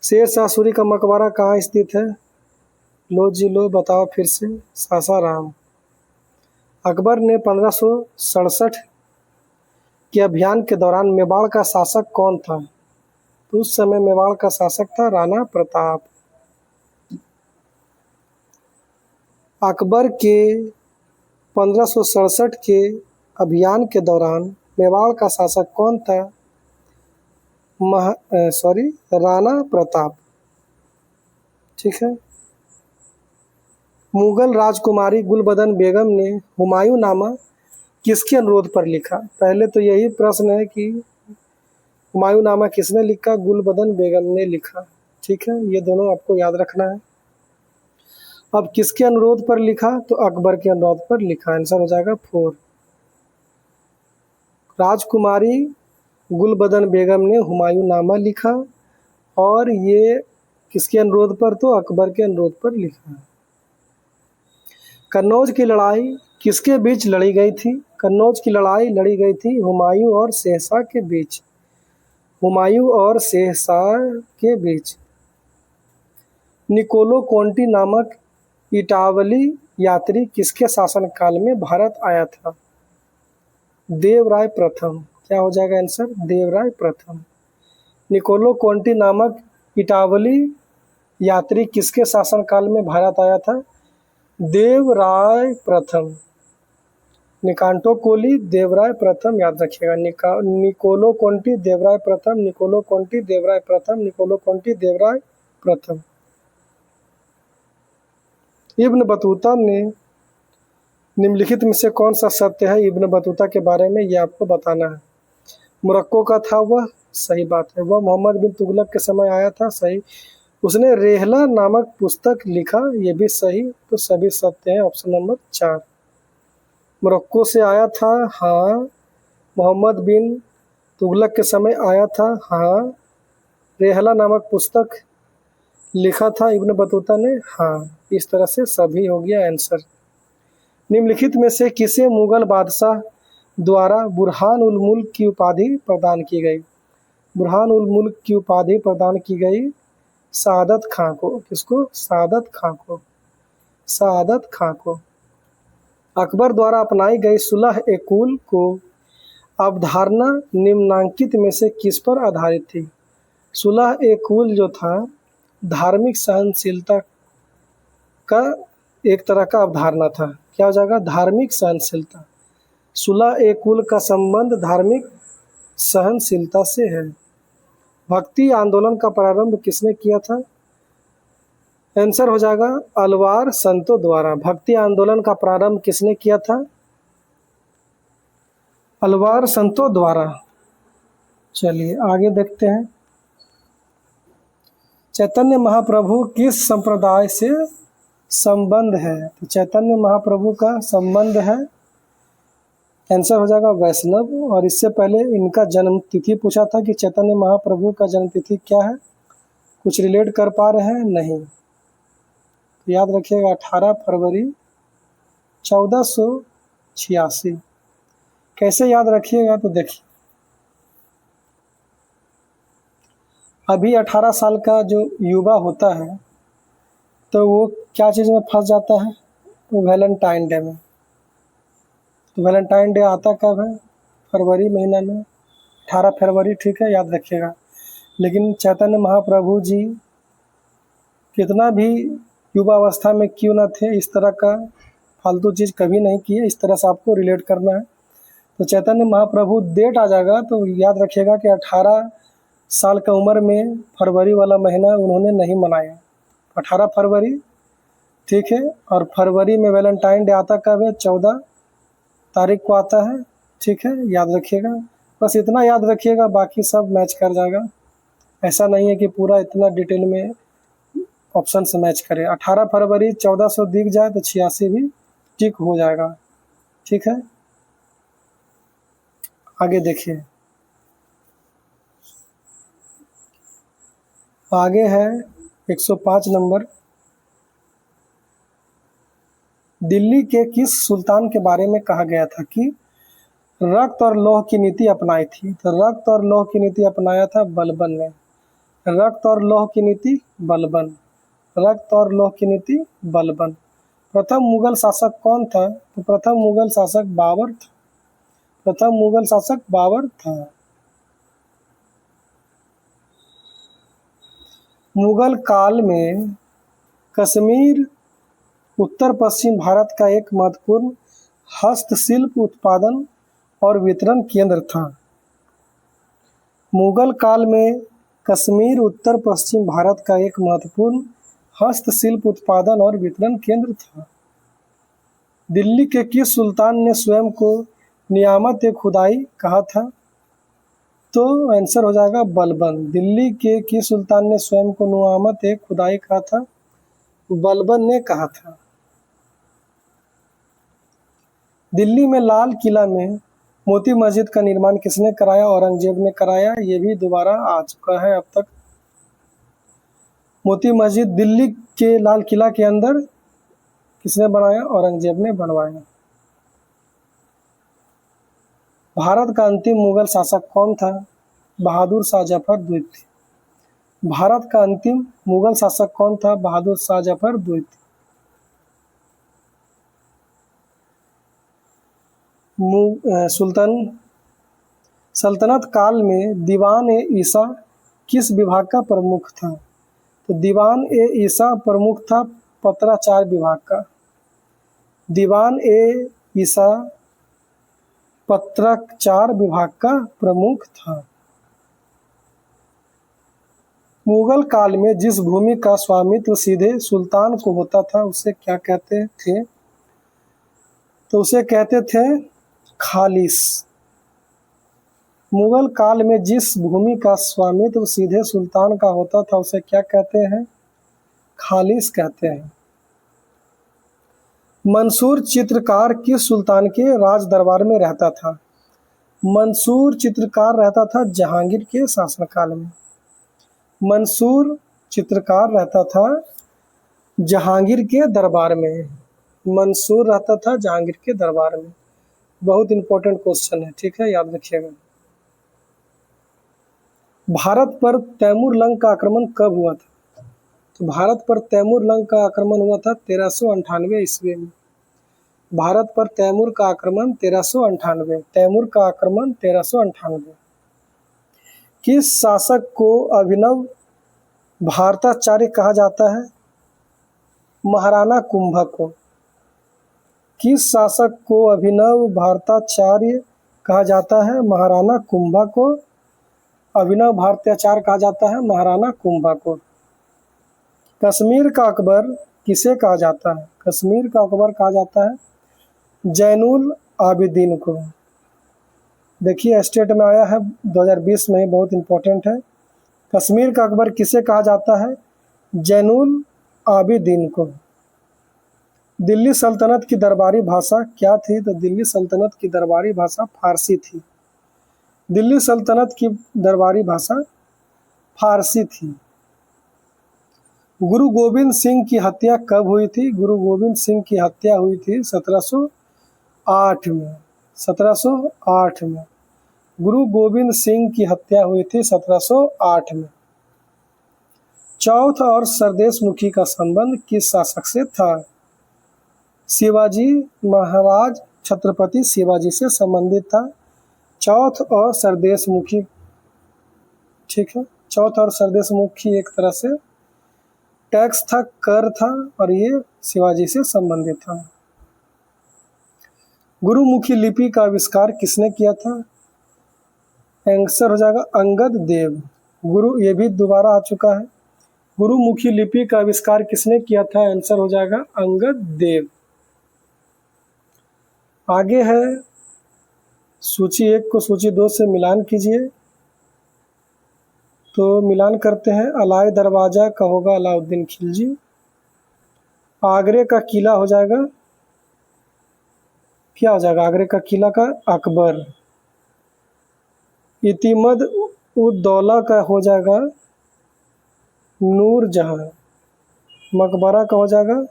शेर शाह सूरी का मकबरा कहाँ स्थित है? लो जी लो, बताओ फिर से। सासाराम। अकबर ने 1567 के अभियान के दौरान मेवाड़ का शासक कौन था? तो उस समय मेवाड़ का शासक था राणा प्रताप। अकबर के 1567 के अभियान के दौरान मेवाड़ का शासक कौन था? राणा प्रताप। ठीक है। मुगल राजकुमारी गुलबदन बेगम ने हुमायूं नामा किसके अनुरोध पर लिखा? पहले तो यही प्रश्न है कि हुमायूं नामा किसने लिखा? गुलबदन बेगम ने लिखा। ठीक है, ये दोनों आपको याद रखना है। अब किसके अनुरोध पर लिखा? तो अकबर के अनुरोध पर लिखा। आंसर हो जाएगा 4। राजकुमारी गुलबदन बेगम ने हुमायूं नामा लिखा और ये किसके अनुरोध पर? तो अकबर के अनुरोध पर लिखा। कन्नौज की लड़ाई किसके बीच लड़ी गई थी? कन्नौज की लड़ाई लड़ी गई थी हुमायूं और शेरशाह के बीच, हुमायूं और शेरशाह के बीच। निकोलो कोंटी नामक इटावली यात्री किसके शासनकाल में भारत आया था? देवराय प्रथम। क्या हो जाएगा आंसर? देवराय प्रथम। निकोलो कोंटी नामक इटावली यात्री किसके शासनकाल में भारत आया था? देवराय प्रथम। निकांटो कोली देवराय प्रथम, याद रखिएगा। निकोलो कोंटी देवराय प्रथम, निकोलो कोंटी देवराय प्रथम, निकोलो कोंटी देवराय प्रथम। इब्न बतूता ने निम्नलिखित में से कौन सा सत्य है इब्न बतूता के बारे में, ये आपको बताना है। मोरक्को का था वह, सही बात है। वह मोहम्मद बिन तुगलक के समय आया था, सही। उसने रेहला नामक पुस्तक लिखा, ये भी सही। तो सभी सत्य हैं, ऑप्शन नंबर 4। मोरक्को से आया था, हाँ। मोहम्मद बिन तुगलक के समय आया था, हाँ। रेहला नामक पुस्तक लिखा था इब्न बतूता ने, हाँ। इस तरह से सभी हो गया आंसर। निम्नलिखित में से किसे मुगल बादशाह द्वारा बुरहान उल मुल्क की उपाधि प्रदान की गई? बुरहान उल मुल्क की उपाधि प्रदान की गई सआदत खां को। किसको? सआदत खां को, सआदत खां को। अकबर द्वारा अपनाई गई सुलह-ए-कुल को अवधारणा निम्नांकित में से किस पर आधारित थी? सुलह-ए-कुल जो था धार्मिक सहनशीलता का एक तरह का अवधारणा था। क्या हो जाएगा? धार्मिक सहनशीलता। सुलह-ए-कुल का संबंध धार्मिक सहनशीलता से है। भक्ति आंदोलन का प्रारंभ किसने किया था? आंसर हो जाएगा अलवार संतों द्वारा। भक्ति आंदोलन का प्रारंभ किसने किया था? अलवार संतों द्वारा। चलिए आगे देखते हैं। चैतन्य महाप्रभु किस संप्रदाय से संबंध है? तो चैतन्य महाप्रभु का संबंध है, आंसर हो जाएगा वैष्णव। और इससे पहले इनका जन्म तिथि पूछा था कि चैतन्य महाप्रभु का जन्म तिथि क्या है, कुछ रिलेट कर पा रहे हैं? नहीं। तो याद रखिएगा 18 फरवरी 1486। कैसे याद रखिएगा? तो देखिए, अभी 18 साल का जो युवा होता है तो वो क्या चीज़ में फंस जाता है? तो वैलेंटाइन डे में। तो वैलेंटाइन डे आता कब है? फरवरी महीना में, 18 फरवरी। ठीक है, याद रखिएगा। लेकिन चैतन्य महाप्रभु जी कितना भी युवा अवस्था में क्यों न थे, इस तरह का फालतू चीज़ कभी नहीं की है, इस तरह से आपको रिलेट करना है। तो चैतन्य महाप्रभु डेट आ जाएगा तो याद रखिएगा कि 18 साल का उम्र में फरवरी वाला महीना उन्होंने नहीं मनाया, 18 फरवरी, ठीक है। और फरवरी में वैलेंटाइन डे आता कब है? 14 तारीख को आता है, ठीक है, याद रखिएगा। बस इतना याद रखिएगा, बाकी सब मैच कर जाएगा। ऐसा नहीं है कि पूरा इतना डिटेल में ऑप्शन से मैच करें। 18 फरवरी 1400 दिख जाए तो 86 भी टिक हो जाएगा, ठीक है। आगे देखिए, आगे है 105 नंबर। दिल्ली के किस सुल्तान के बारे में कहा गया था कि रक्त और लौह की नीति अपनाई थी? तो रक्त और लौह की नीति अपनाया था बलबन ने। रक्त और लौह की नीति बलबन, रक्त और लौह की नीति बलबन। प्रथम मुगल शासक कौन था? तो प्रथम मुगल शासक बाबर था। प्रथम मुगल शासक बाबर था। मुगल काल में कश्मीर उत्तर पश्चिम भारत का एक महत्वपूर्ण हस्तशिल्प उत्पादन और वितरण केंद्र था। मुगल काल में कश्मीर उत्तर पश्चिम भारत का एक महत्वपूर्ण हस्तशिल्प उत्पादन और वितरण केंद्र था। दिल्ली के किस सुल्तान ने स्वयं को नियामत खुदाई कहा था? तो आंसर हो जाएगा बलबन। दिल्ली के किस सुल्तान ने स्वयं को नियामत खुदाई कहा था? बलबन ने कहा था। दिल्ली में लाल किला में मोती मस्जिद का निर्माण किसने कराया? औरंगजेब ने कराया। ये भी दोबारा आ चुका है अब तक। मोती मस्जिद दिल्ली के लाल किला के अंदर किसने बनाया? औरंगजेब ने बनवाया। भारत का अंतिम मुगल शासक कौन था? बहादुर शाह जफर द्वितीय। भारत का अंतिम मुगल शासक कौन था? बहादुर शाह जफर द्वितीय। सुल्तान सल्तनत काल में दीवान ए ईसा किस विभाग का प्रमुख था? तो दीवान ए ईसा प्रमुख था पत्राचार विभाग का। दीवान ए ईसा पत्राचार विभाग का प्रमुख था। मुगल काल में जिस भूमि का स्वामित्व सीधे सुल्तान को होता था उसे क्या कहते थे? तो उसे कहते थे खालिस। मुगल काल में जिस भूमि का स्वामित्व सीधे सुल्तान का होता था उसे क्या कहते हैं? खालिस कहते हैं। मंसूर चित्रकार किस सुल्तान के राज दरबार में रहता था? मंसूर चित्रकार रहता था जहांगीर के शासनकाल में। मंसूर चित्रकार रहता था जहांगीर के दरबार में। मंसूर रहता था जहांगीर के दरबार में। बहुत इंपॉर्टेंट क्वेश्चन है, ठीक है, याद रखिएगा। भारत पर तैमूर लंग का आक्रमण कब हुआ था? तो भारत पर तैमूर लंग का आक्रमण हुआ था 1398 ईस्वी में। भारत पर तैमूर का आक्रमण 1398। तैमूर का आक्रमण 1398। किस शासक को अभिनव भारताचार्य कहा जाता है? महाराणा कुंभा को। किस शासक को अभिनव भारताचार्य कहा जाता है? महाराणा कुंभा को। अभिनव भारताचार्य कहा जाता है महाराणा कुंभा को। कश्मीर का अकबर किसे कहा जाता है? कश्मीर का अकबर कहा जाता है जैनुल आबिदीन को। देखिए स्टेट में आया है 2020 में, बहुत इंपॉर्टेंट है। कश्मीर का अकबर किसे कहा जाता है? जैनुल आबिदीन को। दिल्ली सल्तनत की दरबारी भाषा क्या थी? तो दिल्ली सल्तनत की दरबारी भाषा फारसी थी। दिल्ली सल्तनत की दरबारी भाषा फारसी थी। गुरु गोविंद सिंह की हत्या कब हुई थी? गुरु गोविंद सिंह की हत्या हुई थी 1708 में। 1708 में गुरु गोविंद सिंह की हत्या हुई थी 1708 में। चौथ और सरदेश मुखी का संबंध किस शासक से था? शिवाजी महाराज छत्रपति शिवाजी से संबंधित था चौथ और सरदेश मुखी, ठीक है। चौथ और सरदेश मुखी एक तरह से टैक्स था, कर था, और ये शिवाजी से संबंधित था। गुरुमुखी लिपि का आविष्कार किसने किया था? आंसर हो जाएगा अंगद देव। गुरु, ये भी दोबारा आ चुका है। गुरुमुखी लिपि का आविष्कार किसने किया था? आंसर हो जाएगा अंगद देव। आगे है सूची 1 को सूची 2 से मिलान कीजिए। तो मिलान करते हैं। अलाई दरवाजा का होगा अलाउद्दीन खिलजी। आगरे का किला हो जाएगा, क्या हो जाएगा आगरे का किला का? अकबर। इतिमद उद दौला का हो जाएगा नूर जहां। मकबरा का हो जाएगा,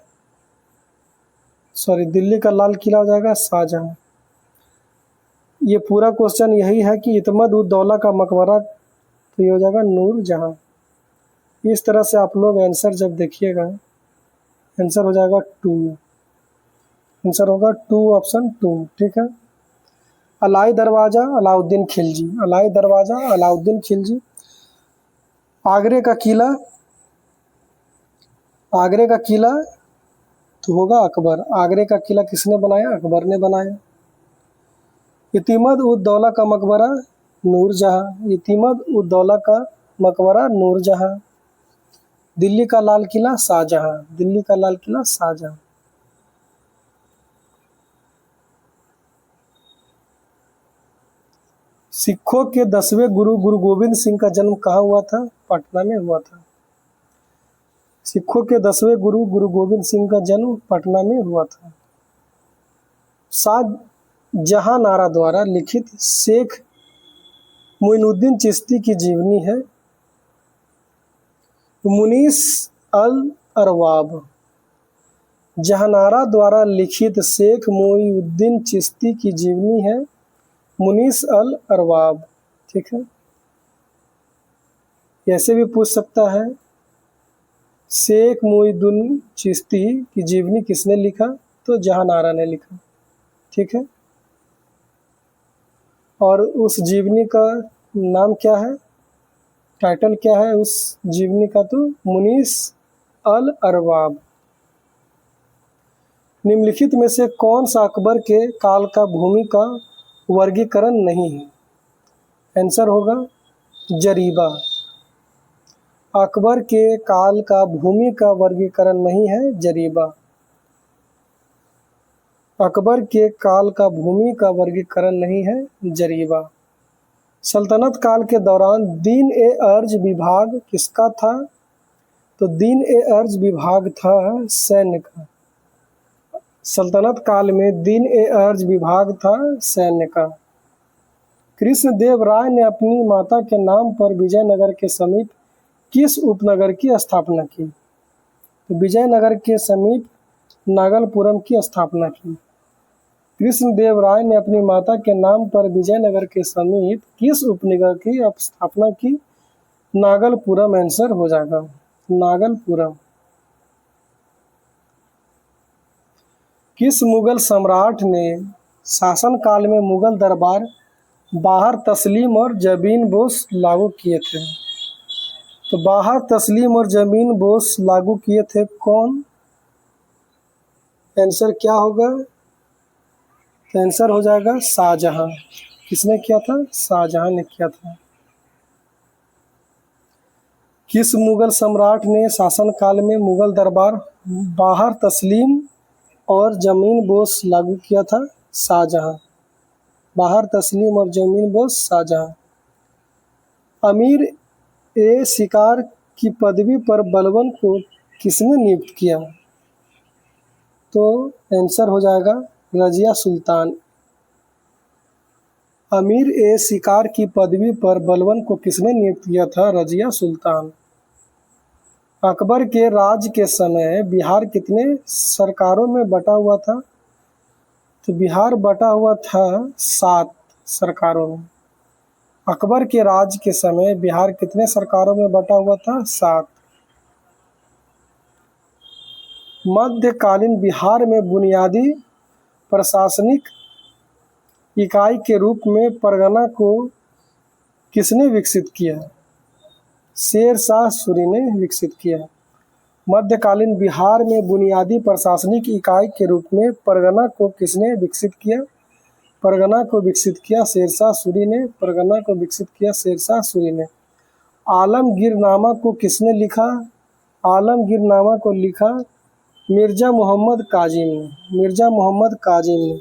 दिल्ली का लाल किला हो जाएगा शाहजहां। ये पूरा क्वेश्चन यही है कि इतिमद उद दौला का मकबरा, तो ये हो जाएगा नूर जहां। इस तरह से आप लोग आंसर जब देखिएगा, आंसर हो जाएगा 2। आंसर होगा 2, ऑप्शन 2। ठीक है। अलाई दरवाजा अलाउद्दीन खिलजी। अलाई दरवाजा अलाउद्दीन खिलजी। आगरे का किला, आगरे का किला तो होगा अकबर। आगरे का किला किसने बनाया? अकबर ने बनाया। इतिमद उद दौला का मकबरा नूरजहां। इतिमद उद दौला का मकबरा नूरजहां। दिल्ली का लाल किला शाहजहां। दिल्ली का लाल किला शाहजहां। सिखों के 10वें गुरु गुरु गोविंद सिंह का जन्म कहाँ हुआ था? पटना में हुआ था। सिखों के 10वें गुरु गुरु गोविंद सिंह का जन्म पटना में हुआ था। शाहजहां नारा द्वारा लिखित शेख मोइनुद्दीन चिश्ती की जीवनी है मुनीस अल अरवाब। जहानारा द्वारा लिखित शेख मोइनुद्दीन चिश्ती की जीवनी है मुनीस अल अरवाब। ठीक है। ऐसे भी पूछ सकता है, शेख मोइनुद्दीन चिश्ती की जीवनी किसने लिखा? तो जहानारा ने लिखा। ठीक है। और उस जीवनी का नाम क्या है? टाइटल क्या है उस जीवनी का? तो मुनीस अल अरवाब। निम्नलिखित में से कौन सा अकबर के काल का भूमि का वर्गीकरण नहीं है? आंसर होगा जरीबा। अकबर के काल का भूमि का वर्गीकरण नहीं है, जरीबा। अकबर के काल का भूमि का वर्गीकरण नहीं है, जरीबा। सल्तनत काल के दौरान दीन-ए-अर्ज विभाग किसका था? तो दीन-ए-अर्ज विभाग था सैन्य का। सल्तनत काल में दीन-ए-अर्ज विभाग था सैन्य का। कृष्णदेव राय ने अपनी माता के नाम पर विजयनगर के समीप किस उपनगर की स्थापना की? तो विजयनगर के समीप नागलपुरम की स्थापना की। कृष्णदेव राय ने अपनी माता के नाम पर विजयनगर के समीप किस उपनगर की स्थापना की? नागलपुरम आंसर हो जाएगा, नागलपुरम। किस मुगल सम्राट ने शासनकाल में मुगल दरबार बाहर तस्लीम और जमीन बोस लागू किए थे? तो बाहर तस्लीम और जमीन बोस लागू किए थे कौन? आंसर क्या होगा? आंसर हो जाएगा शाहजहां। किसने किया था? शाहजहां ने किया था। किस मुगल सम्राट ने शासनकाल में मुगल दरबार बाहर तस्लीम और जमीन बोस लागू किया था? शाहजहां। बाहर तस्लीम और जमीन बोस शाहजहां। अमीर ए शिकार की पदवी पर बलबन को किसने नियुक्त किया? तो आंसर हो जाएगा रजिया सुल्तान। अमीर ए शिकार की पदवी पर बलबन को किसने नियुक्त किया था? रजिया सुल्तान। अकबर के राज के समय बिहार कितने सरकारों में बटा हुआ था? तो बिहार बटा हुआ था 7 सरकारों में। अकबर के राज के समय बिहार कितने सरकारों में बटा हुआ था? 7। मध्यकालीन बिहार में बुनियादी प्रशासनिक इकाई के रूप में परगना को किसने विकसित किया? शेर शाह सूरी ने विकसित किया। मध्यकालीन बिहार में बुनियादी प्रशासनिक इकाई के रूप में परगना को किसने विकसित किया? परगना को विकसित किया शेरशाह सूरी ने। परगना को विकसित किया शेरशाह सूरी ने। आलमगीरनामा को किसने लिखा? आलमगीरनामा को लिखा मिर्ज़ा मोहम्मद काजिम ने। मिर्ज़ा मोहम्मद काजिम ने।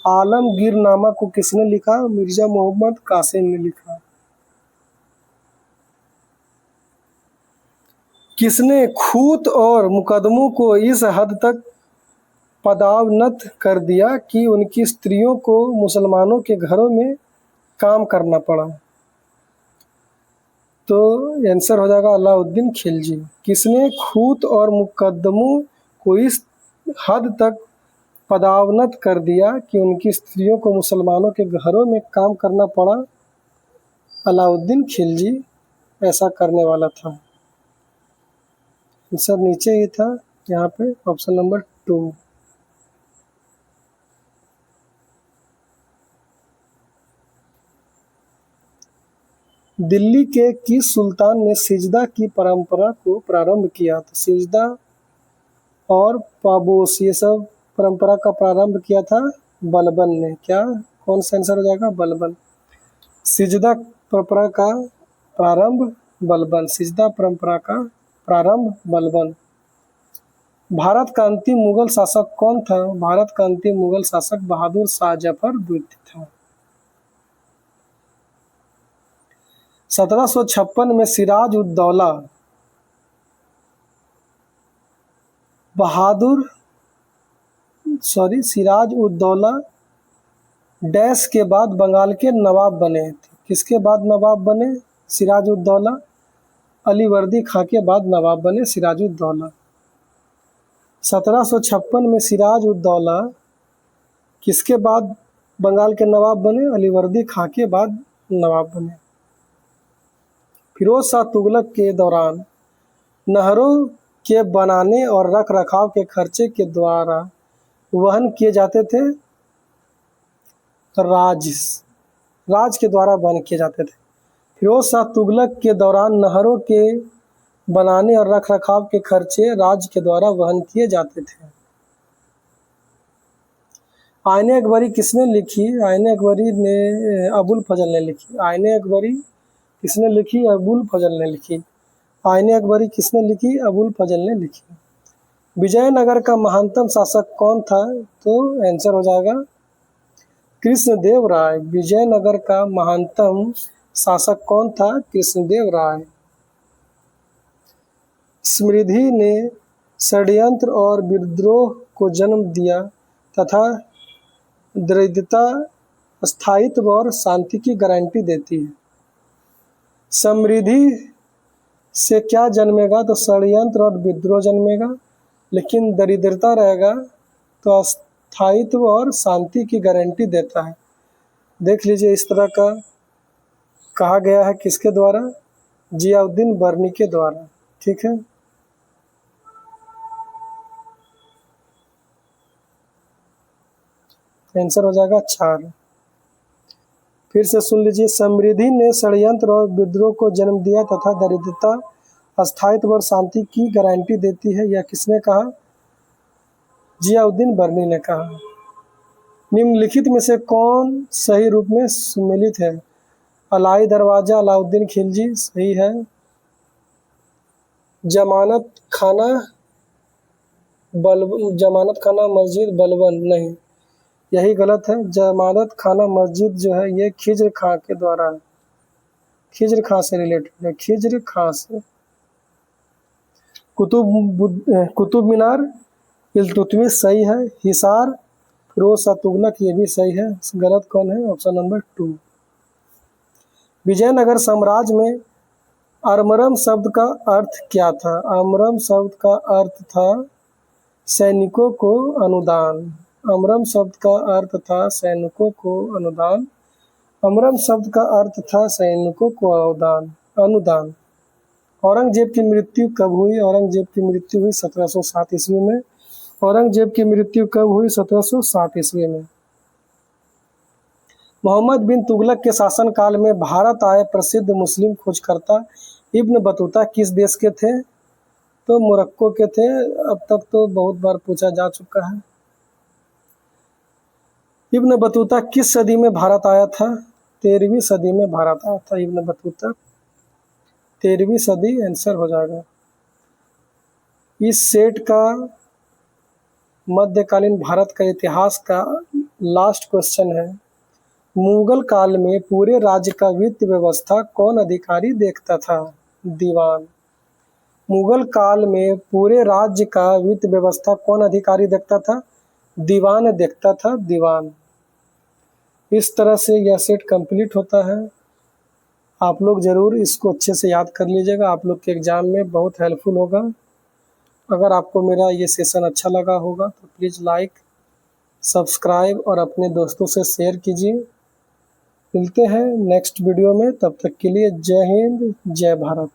आलमगीरनामा को किसने लिखा? मिर्ज़ा मोहम्मद कासिम ने लिखा। किसने खूत और मुकदमों को इस हद तक पदावनत कर दिया कि उनकी स्त्रियों को मुसलमानों के घरों में काम करना पड़ा? तो आंसर हो जाएगा अलाउद्दीन खिलजी। किसने खूत और मुकदमों को इस हद तक पदावनत कर दिया कि उनकी स्त्रियों को मुसलमानों के घरों में काम करना पड़ा? अलाउद्दीन खिलजी ऐसा करने वाला था। आंसर नीचे ही था, यहाँ पे ऑप्शन नंबर 2। दिल्ली के किस सुल्तान ने सिजदा की परंपरा को प्रारंभ किया? तो सिजदा और पाबोस ये सब परंपरा का प्रारंभ किया था बलबन ने। क्या कौन सा आंसर हो जाएगा? बलबन। सिजदा परंपरा का प्रारंभ बलबन। सिजदा परंपरा का प्रारंभ बलबन। भारत का अंतिम मुगल शासक कौन था? भारत का अंतिम मुगल शासक बहादुर शाह जफर द्वितीय था। 1756 में सिराज उद दौला डैश के बाद बंगाल के नवाब बने थे। किसके बाद नवाब बने? सिराज उद दौला। अलीवर्दी खां के बाद नवाब बने सिराज उद दौला। 1756 में सिराज उद दौला किसके बाद बंगाल के नवाब बने? अलीवर्दी खां के बाद नवाब बने। फिरोज शाह तुगलक के दौरान नहरों के बनाने और रख रखाव के खर्चे के द्वारा वहन किए जाते थे राज के द्वारा वहन किए जाते थे। फिरोज शाह तुगलक के दौरान नहरों के बनाने और रख रखाव के खर्चे राज्य के द्वारा वहन किए जाते थे। आईने अकबरी किसने लिखी? आईने अकबरी ने अबुल फजल ने लिखी। आईने अकबरी किसने लिखी? अबुल फजल ने लिखी। आईने अकबरी किसने लिखी? अबुल फजल ने लिखी। विजयनगर का महानतम शासक कौन था? तो आंसर हो जाएगा कृष्णदेव राय। विजयनगर का महानतम शासक कौन था? कृष्णदेव राय। समृद्धि ने षड्यंत्र और विद्रोह को जन्म दिया तथा दरिद्रता, स्थायित्व और शांति की गारंटी देती है। समृद्धि से क्या जन्मेगा? तो षड्यंत्र और विद्रोह जन्मेगा। लेकिन दरिद्रता रहेगा तो स्थायित्व और शांति की गारंटी देता है। देख लीजिए, इस तरह का कहा गया है किसके द्वारा? जियाउद्दीन बर्नी के द्वारा। ठीक है। आंसर हो जाएगा 4। फिर से सुन लीजिए, समृद्धि ने षड्यंत्र और विद्रोह को जन्म दिया तथा दरिद्रता, अस्थायित्व और शांति की गारंटी देती है। यह किसने कहा? जियाउद्दीन बर्नी ने कहा। निम्नलिखित में से कौन सही रूप में सम्मिलित है? अलाई दरवाजा अलाउद्दीन खिलजी सही है। जमानत खाना मस्जिद बलबन नहीं, यही गलत है। जमानत खाना मस्जिद जो है ये खिज्र खां के द्वारा है। खिज्र खां से रिलेटेड है। खिज्र खां से। कुतुब मीनार इल्तुतमिश सही है। हिसार फिरोज शाह तुगलक ये भी सही है। गलत कौन है? Option number 2। विजयनगर साम्राज्य में अमरम शब्द का अर्थ क्या था? अमरम शब्द का अर्थ था सैनिकों को अनुदान। अमरम शब्द का अर्थ था सैनिकों को अनुदान। अमरम शब्द का अर्थ था सैनिकों को अनुदान। औरंगजेब की मृत्यु कब हुई? औरंगजेब की मृत्यु हुई 1707 ईस्वी में। औरंगजेब की मृत्यु कब हुई? 1707 ईस्वी में। मोहम्मद बिन तुगलक के शासनकाल में भारत आए प्रसिद्ध मुस्लिम खोजकर्ता इब्न बतूता किस देश के थे? तो मोरक्को के थे। अब तक तो बहुत बार पूछा जा चुका है। इब्न बतूता किस सदी में भारत आया था? 13वीं सदी में भारत आया था इब्न बतूता। 13वीं सदी आंसर हो जाएगा। इस सेट का मध्यकालीन भारत का इतिहास का लास्ट क्वेश्चन है। मुगल काल में पूरे राज्य का वित्त व्यवस्था कौन अधिकारी देखता था? दीवान। मुगल काल में पूरे राज्य का वित्त व्यवस्था कौन अधिकारी देखता था? दीवान देखता था, दीवान। इस तरह से यह सेट कंप्लीट होता है। आप लोग ज़रूर इसको अच्छे से याद कर लीजिएगा, आप लोग के एग्ज़ाम में बहुत हेल्पफुल होगा। अगर आपको मेरा ये सेशन अच्छा लगा होगा तो प्लीज़ लाइक, सब्सक्राइब और अपने दोस्तों से शेयर कीजिए। मिलते हैं नेक्स्ट वीडियो में, तब तक के लिए जय हिंद, जय भारत।